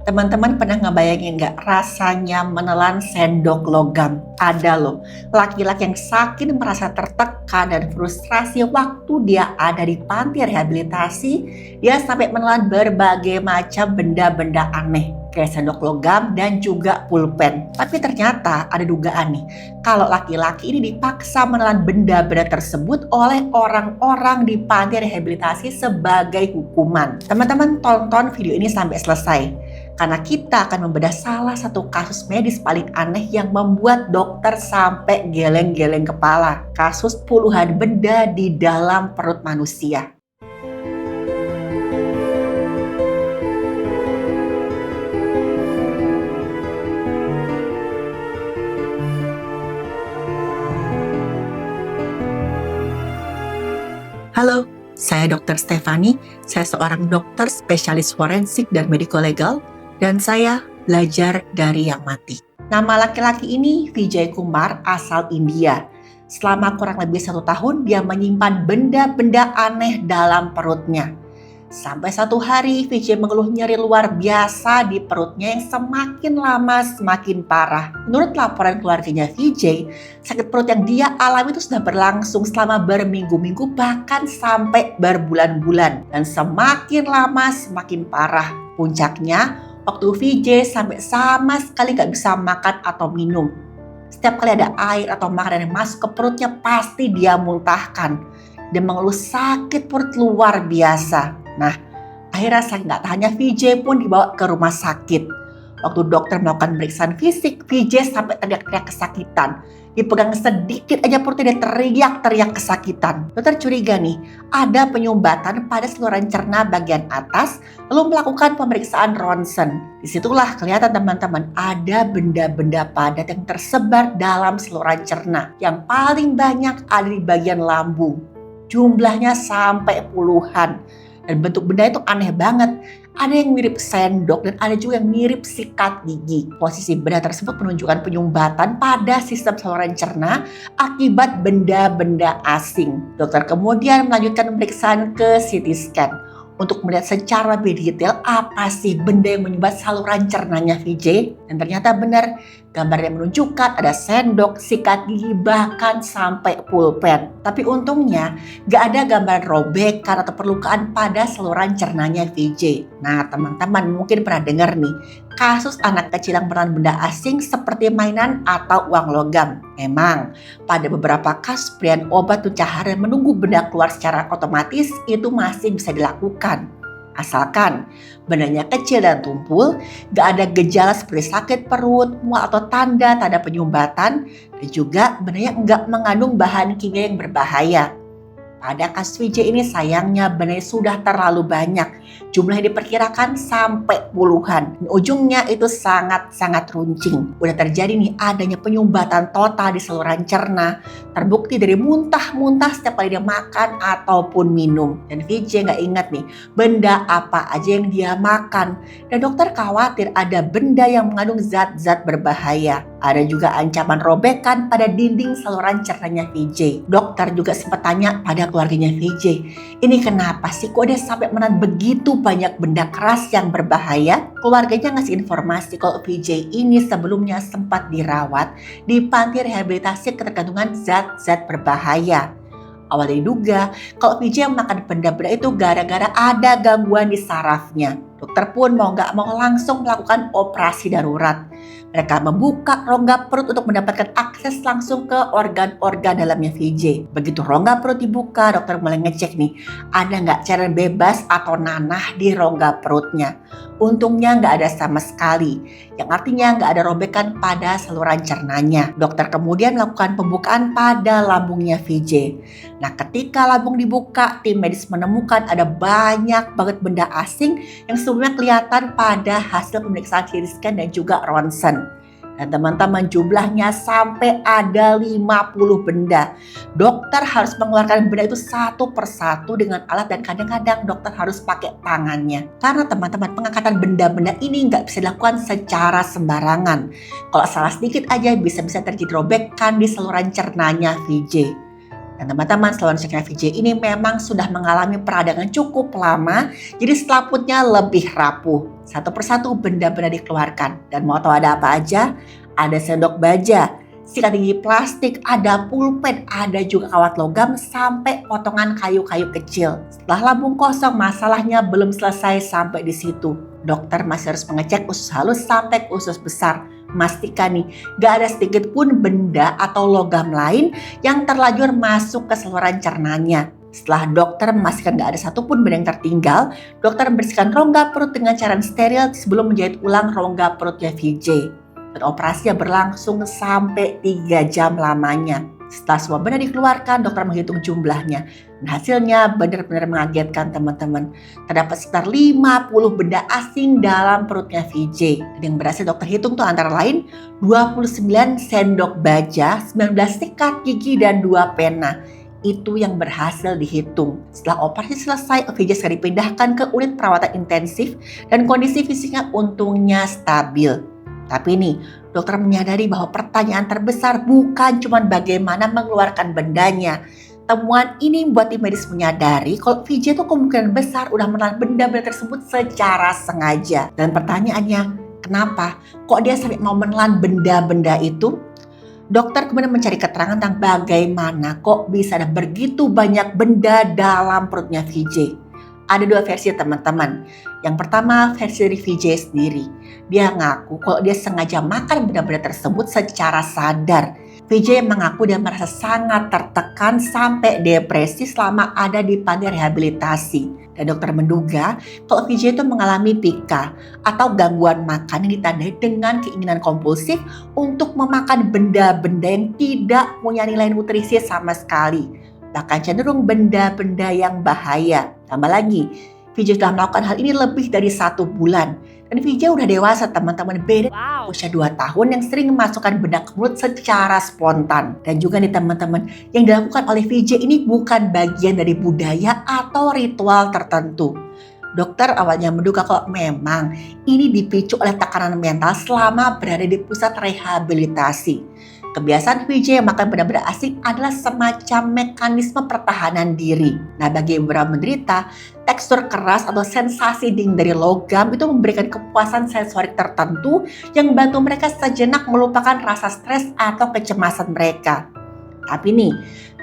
Teman-teman pernah ngebayangin nggak rasanya menelan sendok logam? Ada loh, laki-laki yang saking merasa tertekan dan frustrasi waktu dia ada di panti rehabilitasi, dia sampai menelan berbagai macam benda-benda aneh kayak sendok logam dan juga pulpen. Tapi ternyata ada dugaan nih, kalau laki-laki ini dipaksa menelan benda-benda tersebut oleh orang-orang di panti rehabilitasi sebagai hukuman. Teman-teman tonton video ini sampai selesai, karena kita akan membedah salah satu kasus medis paling aneh yang membuat dokter sampai geleng-geleng kepala. Kasus puluhan benda di dalam perut manusia. Halo, saya Dr. Stefani. Saya seorang dokter spesialis forensik dan medico legal, dan saya belajar dari yang mati. Nama laki-laki ini Vijay Kumar, asal India. Selama kurang lebih 1 tahun, dia menyimpan benda-benda aneh dalam perutnya. Sampai satu hari, Vijay mengeluh nyeri luar biasa di perutnya yang semakin lama semakin parah. Menurut laporan keluarganya Vijay, sakit perut yang dia alami itu sudah berlangsung selama berminggu-minggu bahkan sampai berbulan-bulan. Dan semakin lama semakin parah. Puncaknya, waktu Vijay sampai sama sekali gak bisa makan atau minum. Setiap kali ada air atau makanan yang masuk ke perutnya pasti dia muntahkan. Dia mengeluh sakit perut luar biasa. Nah, akhirnya saking gak tahannya Vijay pun dibawa ke rumah sakit. Waktu dokter melakukan pemeriksaan fisik, Vijay sampai teriak-teriak kesakitan. Dipegang sedikit aja perutnya dia teriak-teriak kesakitan. Dokter curiga nih, ada penyumbatan pada saluran cerna bagian atas, lalu melakukan pemeriksaan ronsen. Disitulah kelihatan teman-teman, ada benda-benda padat yang tersebar dalam saluran cerna. Yang paling banyak ada di bagian lambung. Jumlahnya sampai puluhan. Dan bentuk benda itu aneh banget. Ada yang mirip sendok dan ada juga yang mirip sikat gigi. Posisi benda tersebut menunjukkan penyumbatan pada sistem saluran cerna akibat benda-benda asing. Dokter kemudian melanjutkan pemeriksaan ke CT scan untuk melihat secara lebih detail apa sih benda yang menyumbat saluran cernanya Vijay. Dan ternyata benar, gambarnya menunjukkan ada sendok, sikat gigi, bahkan sampai pulpen. Tapi untungnya gak ada gambar robekan atau perlukaan pada saluran cernanya Vijay. Nah teman-teman mungkin pernah dengar nih, kasus anak kecil yang menelan benda asing seperti mainan atau uang logam. Memang pada beberapa kasus pemberian obat pencahar dan menunggu benda keluar secara otomatis itu masih bisa dilakukan. Asalkan bendanya kecil dan tumpul, gak ada gejala seperti sakit perut, mual atau tanda-tanda penyumbatan, dan juga bendanya enggak mengandung bahan kimia yang berbahaya. Pada kasus Vijay ini sayangnya bendanya sudah terlalu banyak. Jumlahnya diperkirakan sampai puluhan. Dan ujungnya itu sangat-sangat runcing. Udah terjadi nih adanya penyumbatan total di saluran cerna. Terbukti dari muntah-muntah setiap kali dia makan ataupun minum. Dan Vijay gak ingat nih benda apa aja yang dia makan. Dan dokter khawatir ada benda yang mengandung zat-zat berbahaya. Ada juga ancaman robekan pada dinding saluran cernanya Vijay. Dokter juga sempat tanya pada keluarganya Vijay, ini kenapa sih kok dia sampai menelan begitu banyak benda keras yang berbahaya? Keluarganya ngasih informasi kalau Vijay ini sebelumnya sempat dirawat di panti rehabilitasi ketergantungan zat-zat berbahaya. Awalnya diduga kalau Vijay makan benda-benda itu gara-gara ada gangguan di sarafnya. Dokter pun mau gak mau langsung melakukan operasi darurat. Mereka membuka rongga perut untuk mendapatkan akses langsung ke organ-organ dalamnya Vijay. Begitu rongga perut dibuka, dokter mulai ngecek nih, ada nggak cairan bebas atau nanah di rongga perutnya. Untungnya nggak ada sama sekali, yang artinya nggak ada robekan pada saluran cernanya. Dokter kemudian melakukan pembukaan pada lambungnya Vijay. Nah, ketika lambung dibuka, tim medis menemukan ada banyak banget benda asing yang sebelumnya kelihatan pada hasil pemeriksaan CT scan dan juga ronsen. Dan teman-teman jumlahnya sampai ada 50 benda. Dokter harus mengeluarkan benda itu satu persatu dengan alat dan kadang-kadang dokter harus pakai tangannya. Karena teman-teman pengangkatan benda-benda ini nggak bisa dilakukan secara sembarangan. Kalau salah sedikit aja bisa-bisa terjadi robekan di saluran cernanya Vijay. Dan teman-teman saluran cerna Vijay ini memang sudah mengalami peradangan cukup lama, jadi selaputnya lebih rapuh. Satu persatu benda-benda dikeluarkan. Dan mau tahu ada apa aja? Ada sendok baja, sikat gigi plastik, ada pulpen, ada juga kawat logam sampai potongan kayu-kayu kecil. Setelah lambung kosong, masalahnya belum selesai sampai di situ. Dokter masih harus mengecek usus halus sampai ke usus besar. Memastikan nih, gak ada sedikit pun benda atau logam lain yang terlanjur masuk ke saluran cernanya. Setelah dokter memastikan gak ada satupun benda yang tertinggal, dokter membersihkan rongga perut dengan cairan steril sebelum menjahit ulang rongga perutnya VJ. Dan operasinya berlangsung sampai 3 jam lamanya. Setelah semua benda dikeluarkan, dokter menghitung jumlahnya. Dan hasilnya benar-benar mengagetkan teman-teman. Terdapat sekitar 50 benda asing dalam perutnya VJ. Dan yang berhasil dokter hitung tuh antara lain 29 sendok baja, 19 sikat gigi, dan 2 pena. Itu yang berhasil dihitung. Setelah operasi selesai, VJ segera dipindahkan ke unit perawatan intensif dan kondisi fisiknya untungnya stabil. Tapi nih, dokter menyadari bahwa pertanyaan terbesar bukan cuma bagaimana mengeluarkan bendanya. Temuan ini membuat tim medis menyadari kalau VJ itu kemungkinan besar udah menelan benda-benda tersebut secara sengaja. Dan pertanyaannya, kenapa? Kok dia sampai mau menelan benda-benda itu? Dokter kemudian mencari keterangan tentang bagaimana kok bisa ada begitu banyak benda dalam perutnya VJ. Ada 2 versi teman-teman. Yang pertama versi dari VJ sendiri. Dia ngaku kalau dia sengaja makan benda-benda tersebut secara sadar. VJ mengaku dia merasa sangat tertekan sampai depresi selama ada di panti rehabilitasi. Dan dokter menduga kalau VJ itu mengalami PICA atau gangguan makan yang ditandai dengan keinginan kompulsif untuk memakan benda-benda yang tidak punya nilai nutrisi sama sekali. Bahkan cenderung benda-benda yang bahaya. Tambah lagi, VJ sudah melakukan hal ini lebih dari 1 bulan. Dan VJ udah dewasa teman-teman, beda usia 2 tahun yang sering memasukkan benda ke mulut secara spontan. Dan juga nih teman-teman, yang dilakukan oleh VJ ini bukan bagian dari budaya atau ritual tertentu. Dokter awalnya menduga kalau memang ini dipicu oleh tekanan mental selama berada di pusat rehabilitasi. Kebiasaan VJ makan benda-benda asing adalah semacam mekanisme pertahanan diri. Nah, bagi beberapa penderita, tekstur keras atau sensasi dingin dari logam itu memberikan kepuasan sensorik tertentu yang membantu mereka sejenak melupakan rasa stres atau kecemasan mereka. Tapi nih,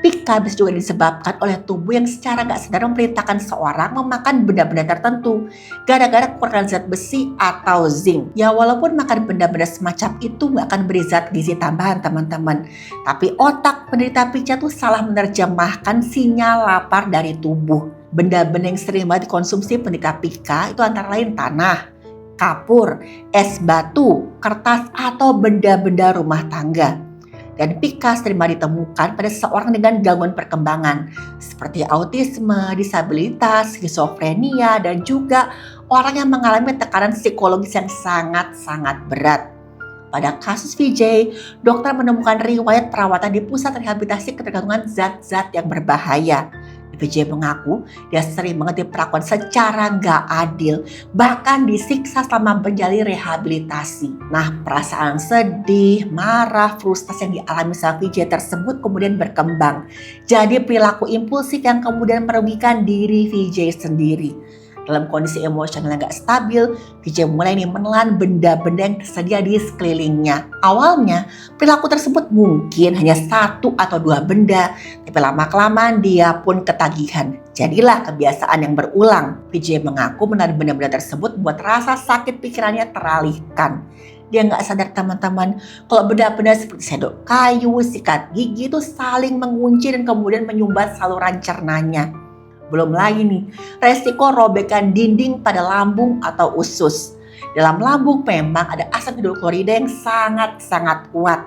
PICA bisa juga disebabkan oleh tubuh yang secara gak sadar memerintahkan seorang memakan benda-benda tertentu gara-gara kekurangan zat besi atau zinc. Ya walaupun makan benda-benda semacam itu gak akan beri zat gizi tambahan teman-teman, tapi otak penderita PICA tuh salah menerjemahkan sinyal lapar dari tubuh. Benda-benda yang sering banget dikonsumsi penderita PICA itu antara lain tanah, kapur, es batu, kertas, atau benda-benda rumah tangga. Dan PICA sering ditemukan pada seseorang dengan gangguan perkembangan seperti autisme, disabilitas, skizofrenia, dan juga orang yang mengalami tekanan psikologis yang sangat-sangat berat. Pada kasus VJ, dokter menemukan riwayat perawatan di pusat rehabilitasi ketergantungan zat-zat yang berbahaya. VJ mengaku dia sering banget diperlakukan secara gak adil, bahkan disiksa selama menjalani rehabilitasi. Nah, perasaan sedih, marah, frustasi yang dialami sama VJ tersebut kemudian berkembang. Jadi perilaku impulsif yang kemudian merugikan diri VJ sendiri. Dalam kondisi emosional yang gak stabil, VJ mulai menelan benda-benda yang tersedia di sekelilingnya. Awalnya, perilaku tersebut mungkin hanya 1 atau 2 benda, tapi lama-kelamaan dia pun ketagihan. Jadilah kebiasaan yang berulang. VJ mengaku menelan benda-benda tersebut buat rasa sakit pikirannya teralihkan. Dia gak sadar teman-teman kalau benda-benda seperti sendok kayu, sikat gigi itu saling mengunci dan kemudian menyumbat saluran cernanya. Belum lagi nih, resiko robekan dinding pada lambung atau usus. Dalam lambung memang ada asam hidroklorida yang sangat-sangat kuat.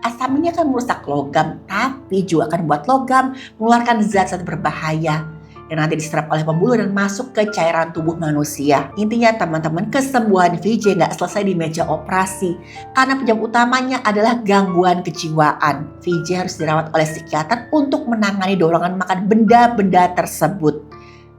Asam ini akan merusak logam, tapi juga akan membuat logam mengeluarkan zat-zat berbahaya yang nanti diserap oleh pembuluh dan masuk ke cairan tubuh manusia. Intinya teman-teman, kesembuhan VJ nggak selesai di meja operasi karena penyebab utamanya adalah gangguan kejiwaan. VJ harus dirawat oleh psikiater untuk menangani dorongan makan benda-benda tersebut.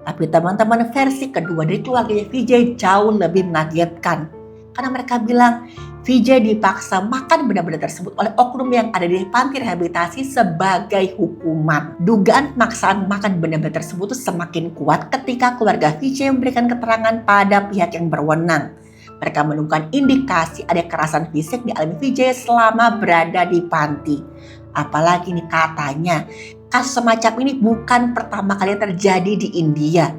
Tapi teman-teman, versi kedua dari keluarganya VJ jauh lebih mengagetkan. Karena mereka bilang VJ dipaksa makan benda-benda tersebut oleh oknum yang ada di panti rehabilitasi sebagai hukuman. Dugaan pemaksaan makan benda-benda tersebut semakin kuat ketika keluarga VJ memberikan keterangan pada pihak yang berwenang. Mereka menemukan indikasi ada kekerasan fisik dialami Vijay selama berada di panti. Apalagi nih katanya, kasus semacam ini bukan pertama kali terjadi di India.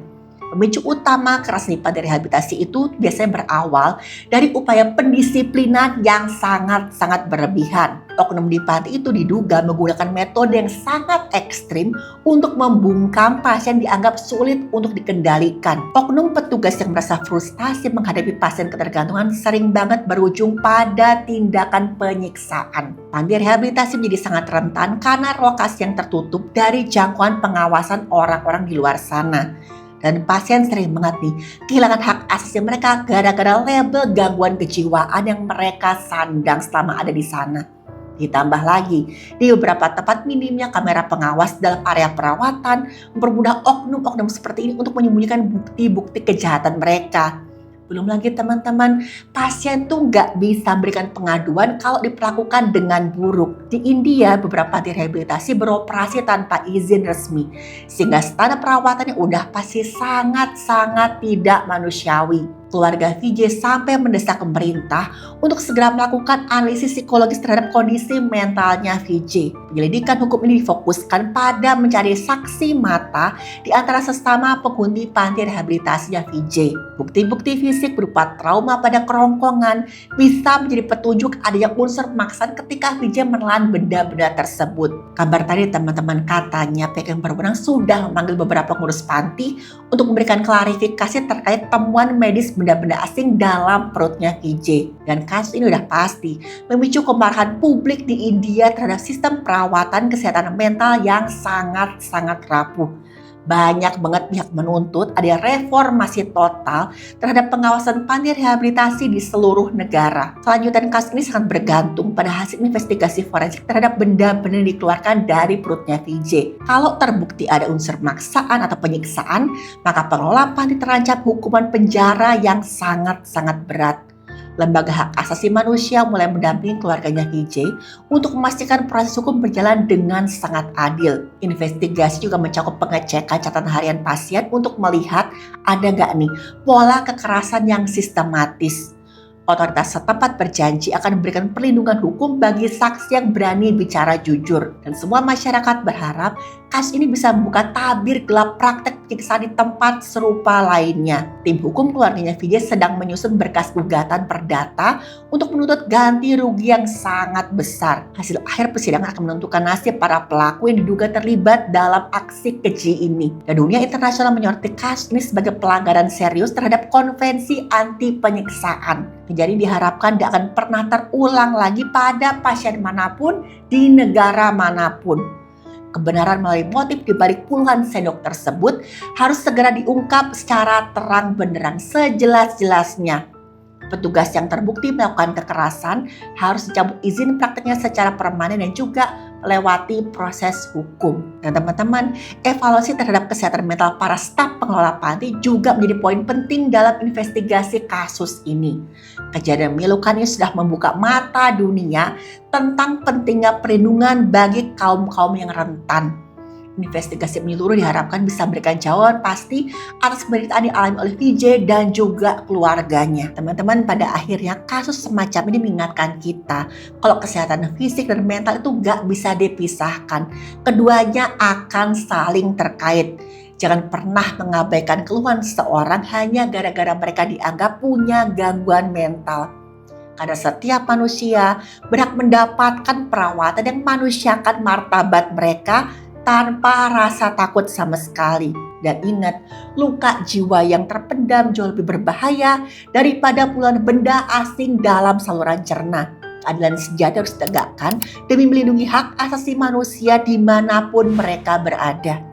Pemicu utama kekerasan di panti rehabilitasi itu biasanya berawal dari upaya pendisiplinan yang sangat-sangat berlebihan. Oknum di panti itu diduga menggunakan metode yang sangat ekstrim untuk membungkam pasien dianggap sulit untuk dikendalikan. Oknum petugas yang merasa frustasi menghadapi pasien ketergantungan sering banget berujung pada tindakan penyiksaan. Panti rehabilitasi menjadi sangat rentan karena lokasi yang tertutup dari jangkauan pengawasan orang-orang di luar sana. Dan pasien sering banget nih kehilangan hak asasi mereka gara-gara label gangguan kejiwaan yang mereka sandang selama ada di sana. Ditambah lagi, di beberapa tempat minimnya kamera pengawas dalam area perawatan mempermudah oknum-oknum seperti ini untuk menyembunyikan bukti-bukti kejahatan mereka. Belum lagi teman-teman, pasien tuh nggak bisa berikan pengaduan kalau diperlakukan dengan buruk. Di India, beberapa panti rehabilitasi beroperasi tanpa izin resmi, sehingga standar perawatannya udah pasti sangat-sangat tidak manusiawi. Keluarga Vijay sampai mendesak pemerintah untuk segera melakukan analisis psikologis terhadap kondisi mentalnya Vijay. Penyelidikan hukum ini difokuskan pada mencari saksi mata di antara sesama penghuni panti rehabilitasinya Vijay. Bukti-bukti fisik berupa trauma pada kerongkongan bisa menjadi petunjuk adanya unsur pemaksaan ketika Vijay menelan benda-benda tersebut. Kabar tadi teman-teman katanya pihak yang berwenang sudah memanggil beberapa pengurus panti untuk memberikan klarifikasi terkait temuan medis benda-benda asing dalam perutnya Vijay. Dan kasus ini udah pasti memicu kemarahan publik di India terhadap sistem perawatan kesehatan mental yang sangat-sangat rapuh. Banyak banget pihak menuntut ada reformasi total terhadap pengawasan panti rehabilitasi di seluruh negara. Selanjutan kasus ini sangat bergantung pada hasil investigasi forensik terhadap benda-benda yang dikeluarkan dari perutnya Vijay. Kalau terbukti ada unsur maksaan atau penyiksaan, maka pengelola panti terancam hukuman penjara yang sangat-sangat berat. Lembaga hak asasi manusia mulai mendampingi keluarganya Vijay untuk memastikan proses hukum berjalan dengan sangat adil. Investigasi juga mencakup pengecekan catatan harian pasien untuk melihat ada nggak nih pola kekerasan yang sistematis. Otoritas setempat berjanji akan memberikan perlindungan hukum bagi saksi yang berani bicara jujur. Dan semua masyarakat berharap kasus ini bisa membuka tabir gelap praktek penyiksaan di tempat serupa lainnya. Tim hukum keluarganya Vijay sedang menyusun berkas gugatan perdata untuk menuntut ganti rugi yang sangat besar. Hasil akhir persidangan akan menentukan nasib para pelaku yang diduga terlibat dalam aksi keji ini. Dan dunia internasional menyoroti kasus ini sebagai pelanggaran serius terhadap konvensi anti penyiksaan. Jadi diharapkan tidak akan pernah terulang lagi pada pasien manapun di negara manapun. Kebenaran melalui motif dibalik puluhan sendok tersebut harus segera diungkap secara terang benderang sejelas-jelasnya. Petugas yang terbukti melakukan kekerasan harus dicabut izin prakteknya secara permanen dan juga melewati proses hukum. Dan teman-teman, evaluasi terhadap kesehatan mental para staf pengelola panti juga menjadi poin penting dalam investigasi kasus ini. Kejadian memilukan ini sudah membuka mata dunia tentang pentingnya perlindungan bagi kaum-kaum yang rentan. Investigasi menyeluruh diharapkan bisa memberikan jawaban pasti atas penderitaan yang dialami oleh Vijay dan juga keluarganya. Teman-teman, pada akhirnya kasus semacam ini mengingatkan kita kalau kesehatan fisik dan mental itu gak bisa dipisahkan. Keduanya akan saling terkait. Jangan pernah mengabaikan keluhan seseorang hanya gara-gara mereka dianggap punya gangguan mental. Karena setiap manusia berhak mendapatkan perawatan yang manusiakan martabat mereka tanpa rasa takut sama sekali. Dan ingat, luka jiwa yang terpendam jauh lebih berbahaya daripada puluhan benda asing dalam saluran cerna. Keadilan sejati harus ditegakkan demi melindungi hak asasi manusia dimanapun mereka berada.